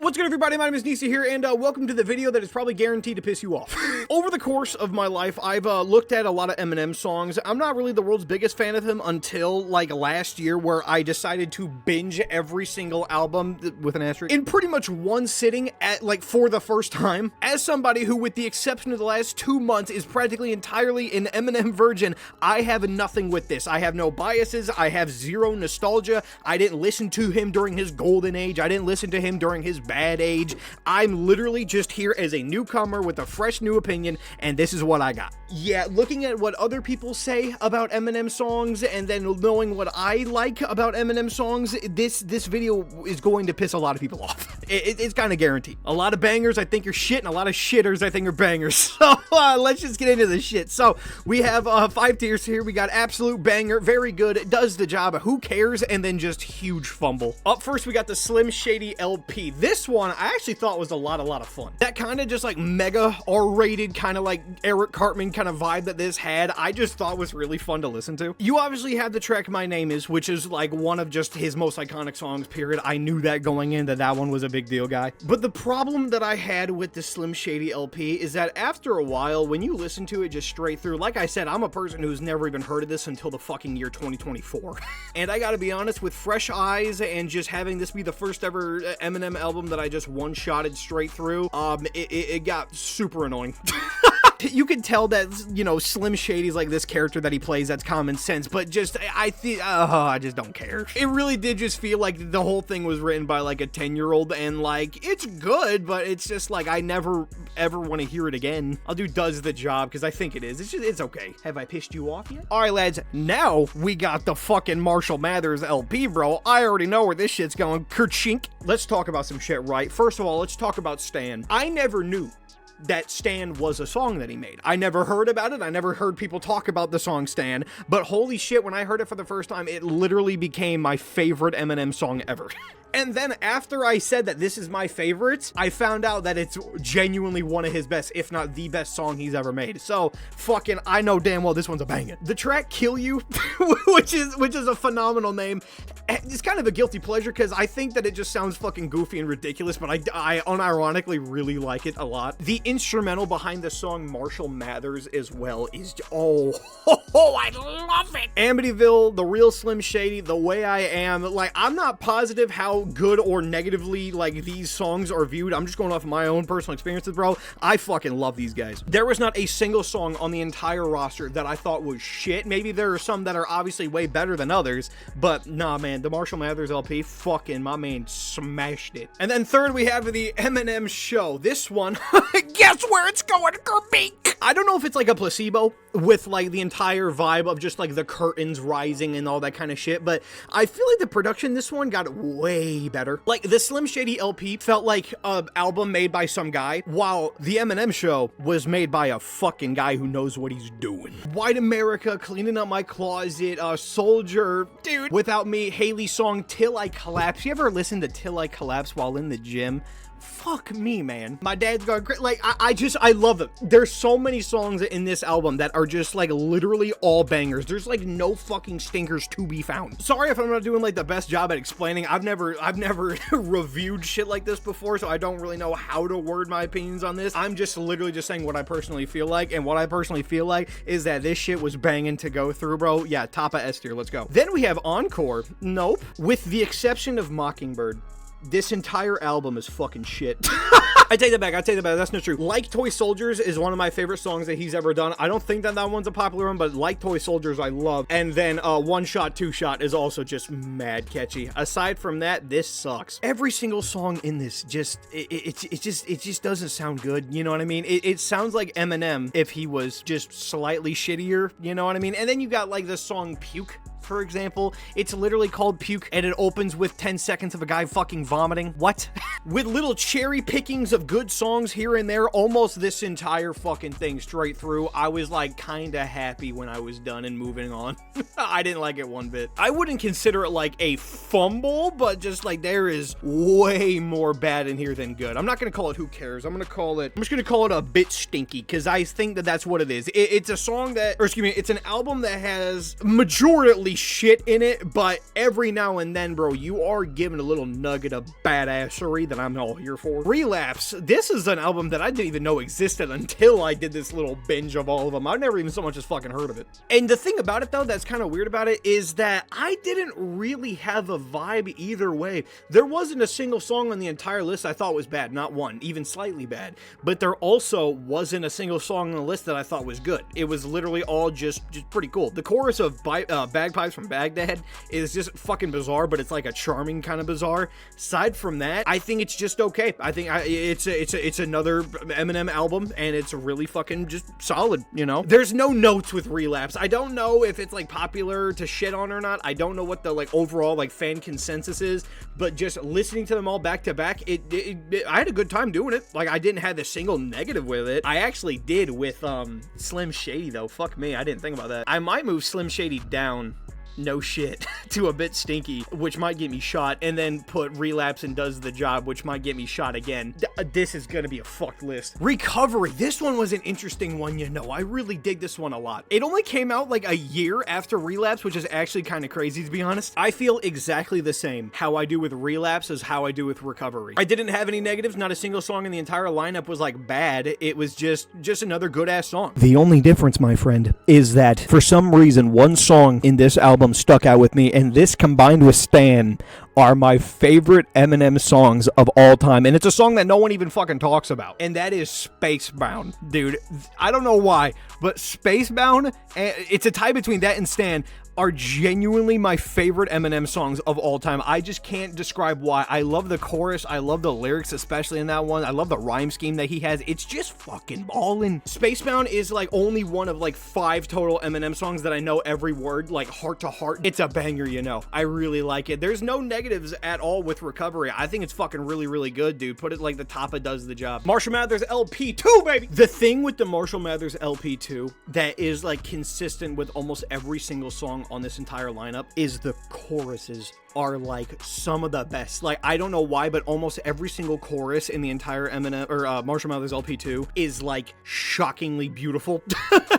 What's good, everybody? My name is Nisa here, and welcome to the video that is probably guaranteed to piss you off. Over the course of my life, I've looked at a lot of Eminem songs. I'm not really the world's biggest fan of him until, like, last year, where I decided to binge every single album, with an asterisk, in pretty much one sitting, for the first time. As somebody who, with the exception of the last 2 months, is practically entirely an Eminem virgin, I have nothing with this. I have no biases. I have zero nostalgia. I didn't listen to him during his golden age. I didn't listen to him during his bad age. I'm literally just here as a newcomer with a fresh new opinion, and this is what I got. Yeah, looking at what other people say about Eminem songs, and then knowing what I like about Eminem songs, this video is going to piss a lot of people off. It's kind of guaranteed. A lot of bangers I think are shit, and a lot of shitters I think are bangers. So let's just get into this shit. So we have 5 tiers here. We got absolute banger, very good, does the job, who cares, and then just huge fumble. Up first, we got the Slim Shady LP. This one I actually thought was a lot of fun. That kind of just like mega R-rated kind of like Eric Cartman kind of vibe that this had, I just thought was really fun to listen to. You obviously have the track My Name Is, which is like one of just his most iconic songs, period. I knew that going in, that one was a big deal, guy. But the problem that I had with the Slim Shady LP is that after a while, when you listen to it just straight through, like I said, I'm a person who's never even heard of this until the fucking year 2024. And I gotta be honest, with fresh eyes and just having this be the first ever Eminem album that I just one-shotted straight through, it got super annoying. You can tell that, you know, Slim Shady's like this character that he plays that's common sense, but just, I just don't care. It really did just feel like the whole thing was written by like a 10-year-old, and like, it's good, but it's just like, I never ever want to hear it again. I'll do does the job, because I think it is. It's okay. Have I pissed you off yet? Alright, lads, now we got the fucking Marshall Mathers LP, bro. I already know where this shit's going. Kerchink. Let's talk about some shit, right? First of all, let's talk about Stan. I never knew that Stan was a song that he made. I never heard about it. I never heard people talk about the song Stan, but holy shit, when I heard it for the first time, it literally became my favorite Eminem song ever. And then after I said that this is my favorite, I found out that it's genuinely one of his best, if not the best song he's ever made. So fucking, I know damn well this one's a banger. The track Kill You, which is a phenomenal name. It's kind of a guilty pleasure because I think that it just sounds fucking goofy and ridiculous, but I unironically really like it a lot. The instrumental behind the song Marshall Mathers as well is, I love it. Amityville, The Real Slim Shady, The Way I Am, like, I'm not positive how good or negatively like these songs are viewed. I'm just going off of my own personal experiences, bro. I fucking love these guys. There was not a single song on the entire roster that I thought was shit. Maybe there are some that are obviously way better than others, but nah, man, the Marshall Mathers LP, fucking my man smashed it. And then third, we have the Eminem Show. This one, guess where it's going, Kermink? I don't know if it's like a placebo with like the entire vibe of just like the curtains rising and all that kind of shit, but I feel like the production this one got way better. Like the Slim Shady LP felt like an album made by some guy, while the Eminem Show was made by a fucking guy who knows what he's doing. White America, Cleaning Up My Closet, Soldier, dude, Without Me, Haley's song Till I Collapse. You ever listen to Till I Collapse while in the gym? Fuck me, man. My dad's going great. Like, I love it. There's so many songs in this album that are just like literally all bangers. There's like no fucking stinkers to be found. Sorry if I'm not doing like the best job at explaining. I've never reviewed shit like this before, so I don't really know how to word my opinions on this. I'm just literally just saying what I personally feel like, and what I personally feel like is that this shit was banging to go through, bro. Yeah, top of S tier. Let's go. Then we have Encore. Nope. With the exception of Mockingbird, this entire album is fucking shit. I take that back. That's not true. Like Toy Soldiers is one of my favorite songs that he's ever done. I don't think that one's a popular one, but Like Toy Soldiers I love. And then One Shot, Two Shot is also just mad catchy. Aside from that, this sucks. Every single song in this it just doesn't sound good. You know what I mean? It sounds like Eminem if he was just slightly shittier. You know what I mean? And then you got like the song Puke, for example. It's literally called Puke, and it opens with 10 seconds of a guy fucking vomiting. What? With little cherry pickings of good songs here and there, almost this entire fucking thing straight through, I was like kinda happy when I was done and moving on. I didn't like it one bit. I wouldn't consider it like a fumble, but just like there is way more bad in here than good. I'm not gonna call it who cares. I'm just gonna call it a bit stinky, because I think that that's what it is. It's a song that, or excuse me, it's an album that has majorly shit in it, but every now and then, bro, you are given a little nugget of badassery that I'm all here for. Relapse. This is an album that I didn't even know existed until I did this little binge of all of them. I've never even so much as fucking heard of it. And the thing about it, though, that's kind of weird about it is that I didn't really have a vibe either way. There wasn't a single song on the entire list I thought was bad, not one, even slightly bad. But there also wasn't a single song on the list that I thought was good. It was literally all just pretty cool. The chorus of Bagpipes from Baghdad is just fucking bizarre, but it's like a charming kind of bizarre. Aside from that, I think it's just okay. I think it's another Eminem album, and it's really fucking just solid, you know? There's no notes with Relapse. I don't know if it's like popular to shit on or not. I don't know what the like overall like fan consensus is, but just listening to them all back to back, I had a good time doing it. Like, I didn't have a single negative with it. I actually did with Slim Shady, though. Fuck me, I didn't think about that. I might move Slim Shady down, no shit, to a bit stinky, which might get me shot, and then put Relapse and Does the Job, which might get me shot again. This is gonna be a fucked list. Recovery. This one was an interesting one, you know. I really dig this one a lot. It only came out like a year after Relapse, which is actually kind of crazy, to be honest. I feel exactly the same how I do with Relapse as how I do with Recovery. I didn't have any negatives. Not a single song in the entire lineup was like bad. It was just another good ass song. The only difference, my friend, is that for some reason one song in this album stuck out with me, and this combined with Stan are my favorite Eminem songs of all time, and it's a song that no one even fucking talks about, and that is Spacebound. Dude, I don't know why, but Spacebound, it's a tie between that and Stan, are genuinely my favorite Eminem songs of all time. I just can't describe why. I love the chorus. I love the lyrics, especially in that one. I love the rhyme scheme that he has. It's just fucking ballin'. Spacebound is like only one of like 5 total Eminem songs that I know every word, like heart to heart. It's a banger, you know. I really like it. There's no negatives at all with Recovery. I think it's fucking really, really good, dude. Put it like the top of Does the Job. Marshall Mathers LP 2, baby! The thing with the Marshall Mathers LP 2 that is like consistent with almost every single song on this entire lineup is the choruses are like some of the best. Like, I don't know why, but almost every single chorus in the entire Eminem or Marshall Mathers LP2 is like shockingly beautiful.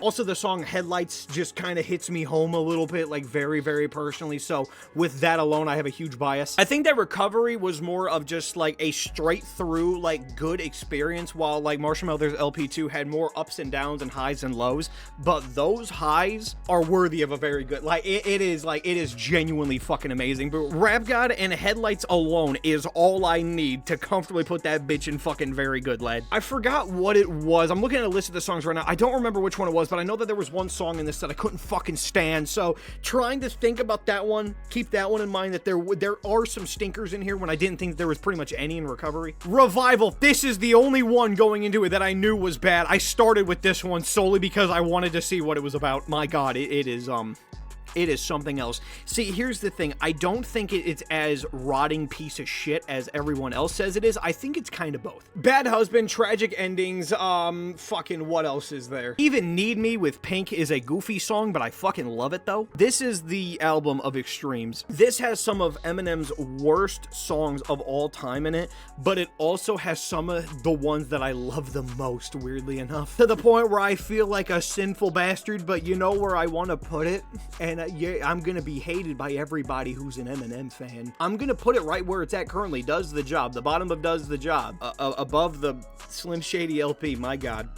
Also, the song Headlights just kind of hits me home a little bit, like very, very personally. So with that alone, I have a huge bias. I think that Recovery was more of just like a straight through like good experience, while like Marshall Mathers LP2 had more ups and downs and highs and lows. But those highs are worthy of a very good, like it is genuinely fucking amazing. But Rap God and Headlights alone is all I need to comfortably put that bitch in fucking very good, lad. I forgot what it was. I'm looking at a list of the songs right now. I don't remember which one it was, but I know that there was one song in this that I couldn't fucking stand. So trying to think about that one, keep that one in mind, that there are some stinkers in here when I didn't think there was pretty much any in Recovery. Revival. This is the only one going into it that I knew was bad. I started with this one solely because I wanted to see what it was about. My God, it is something else. See, here's the thing. I don't think it's as rotting piece of shit as everyone else says it is. I think it's kind of both. Bad Husband, Tragic Endings, fucking what else is there? Even Need Me with Pink is a goofy song, but I fucking love it though. This is the album of extremes. This has some of Eminem's worst songs of all time in it, but it also has some of the ones that I love the most, weirdly enough. To the point where I feel like a sinful bastard, but you know where I want to put it? And yeah, I'm gonna be hated by everybody who's an Eminem fan. I'm gonna put it right where it's at currently. Does the Job. The bottom of Does the Job. Above the Slim Shady LP. My God.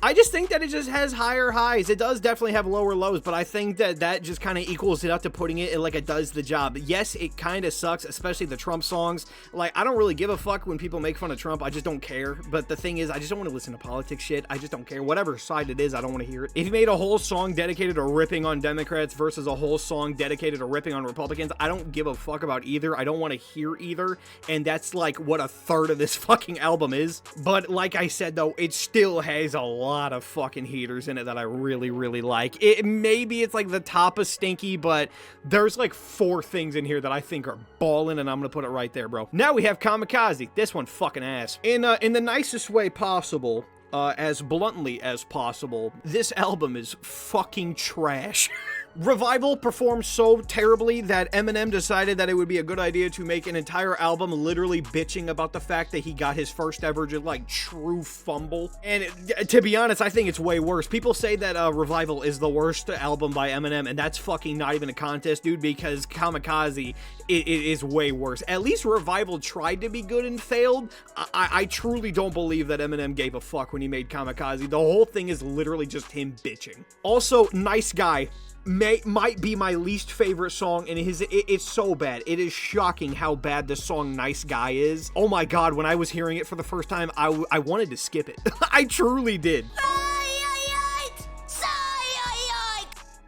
I just think that it just has higher highs. It does definitely have lower lows, but I think that just kind of equals it up to putting it in like a Does the Job. Yes, it kind of sucks, especially the Trump songs. Like, I don't really give a fuck when people make fun of Trump. I just don't care. But the thing is, I just don't want to listen to politics shit. I just don't care. Whatever side it is, I don't want to hear it. If he made a whole song dedicated to ripping on Democrats versus a whole song dedicated to ripping on Republicans, I don't give a fuck about either. I don't want to hear either. And that's like what a third of this fucking album is. But like I said though, it still has a lot of fucking heaters in it that I really, really like. Maybe it's like the top of stinky, but there's like 4 things in here that I think are ballin', and I'm gonna put it right there, bro. Now we have Kamikaze. This one fucking ass. In the nicest way possible, as bluntly as possible, this album is fucking trash. Revival performed so terribly that Eminem decided that it would be a good idea to make an entire album literally bitching about the fact that he got his first ever just like true fumble. And to be honest, I think it's way worse. People say that Revival is the worst album by Eminem, and that's fucking not even a contest, dude, because Kamikaze is way worse. At least Revival tried to be good and failed. I truly don't believe that Eminem gave a fuck when he made Kamikaze. The whole thing is literally just him bitching. Also, Nice Guy might be my least favorite song, and it's so bad. It is shocking how bad the song Nice Guy is. Oh my god, when I was hearing it for the first time, I wanted to skip it. I truly did.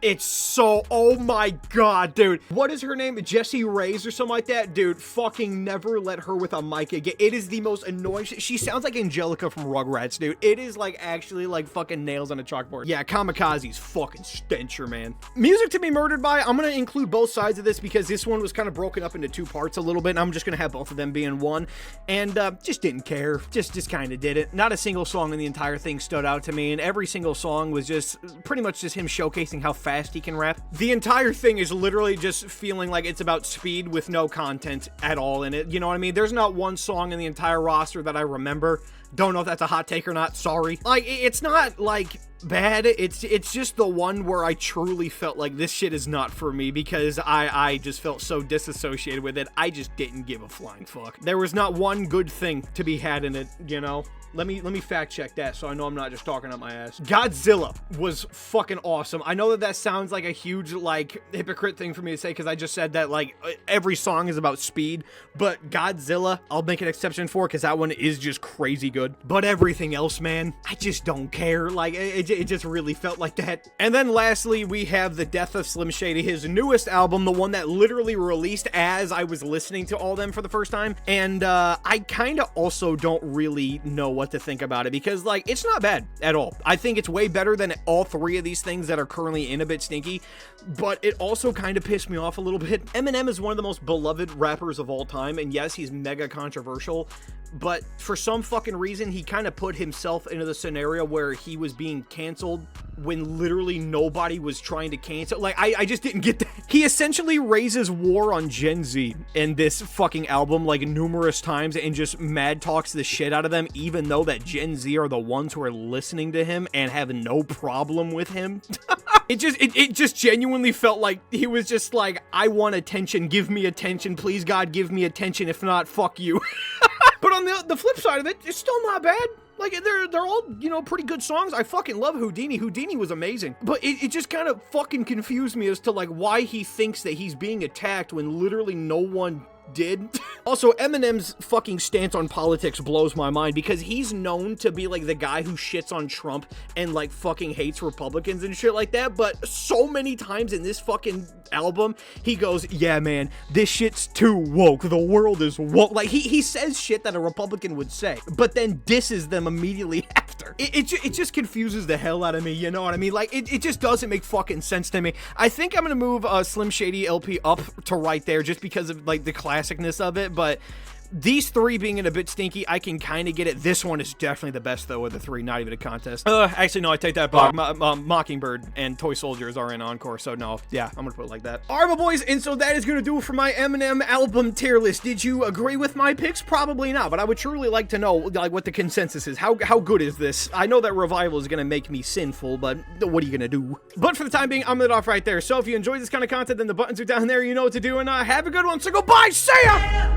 It's so, oh my god, dude. What is her name? Jessie Reyes or something like that? Dude, fucking never let her with a mic again. It is the most annoying shit. She sounds like Angelica from Rugrats, dude. It is like actually like fucking nails on a chalkboard. Yeah, Kamikaze's fucking stencher, man. Music to be murdered by, I'm gonna include both sides of this because this one was kind of broken up into two parts a little bit, and I'm just gonna have both of them be in one. And just didn't care. Just kind of did it. Not a single song in the entire thing stood out to me, and every single song was just pretty much just him showcasing how fast he can rap. The entire thing is literally just feeling like it's about speed with no content at all in it. You know what I mean? There's not one song in the entire roster that I remember. Don't know if that's a hot take or not. Sorry. Like, it's not like bad. It's just the one where I truly felt like this shit is not for me because I just felt so disassociated with it. I just didn't give a flying fuck. There was not one good thing to be had in it, you know? Let me fact check that so I know I'm not just talking out my ass. Godzilla was fucking awesome. I know that sounds like a huge, like, hypocrite thing for me to say because I just said that, like, every song is about speed, but Godzilla, I'll make an exception for because that one is just crazy good. But everything else, man, I just don't care. Like, it just really felt like that. And then lastly, we have the death of Slim Shady, his newest album, the one that literally released as I was listening to all them for the first time. And I kind of also don't really know what to think about it because, like, it's not bad at all. I think it's way better than all three of these things that are currently in A Bit Stinky, but it also kind of pissed me off a little bit. Eminem is one of the most beloved rappers of all time, and yes, he's mega controversial, but for some fucking reason, he kind of put himself into the scenario where he was being canceled when literally nobody was trying to cancel. Like, I just didn't get that. He essentially raises war on Gen Z in this fucking album, like, numerous times and just mad talks the shit out of them, even though that Gen Z are the ones who are listening to him and have no problem with him. It just genuinely felt like he was just like, I want attention, give me attention, please God, give me attention, if not, fuck you. But on the flip side of it, it's still not bad. Like, they're all, you know, pretty good songs. I fucking love Houdini. Houdini was amazing. But it just kind of fucking confused me as to, like, why he thinks that he's being attacked when literally no one did. Also, Eminem's fucking stance on politics blows my mind because he's known to be like the guy who shits on Trump and like fucking hates Republicans and shit like that, but so many times in this fucking album he goes, yeah man, this shit's too woke, the world is woke. Like he says shit that a Republican would say, but then disses them immediately after. It just confuses the hell out of me, you know what I mean? Like it just doesn't make fucking sense to me. I think I'm gonna move Slim Shady LP up to right there just because of like the classicness of it, but these three being in A Bit Stinky, I can kind of get it. This one is definitely the best, though, of the three. Not even a contest. Actually, no, I take that back. Mockingbird and Toy Soldiers are in Encore, so no. Yeah, I'm gonna put it like that. All right, my boys, and so that is gonna do it for my Eminem album tier list. Did you agree with my picks? Probably not, but I would truly like to know, like, what the consensus is. How good is this? I know that Revival is gonna make me sinful, but what are you gonna do? But for the time being, I'm gonna off right there. So if you enjoy this kind of content, then the buttons are down there. You know what to do, and have a good one. So goodbye. See ya!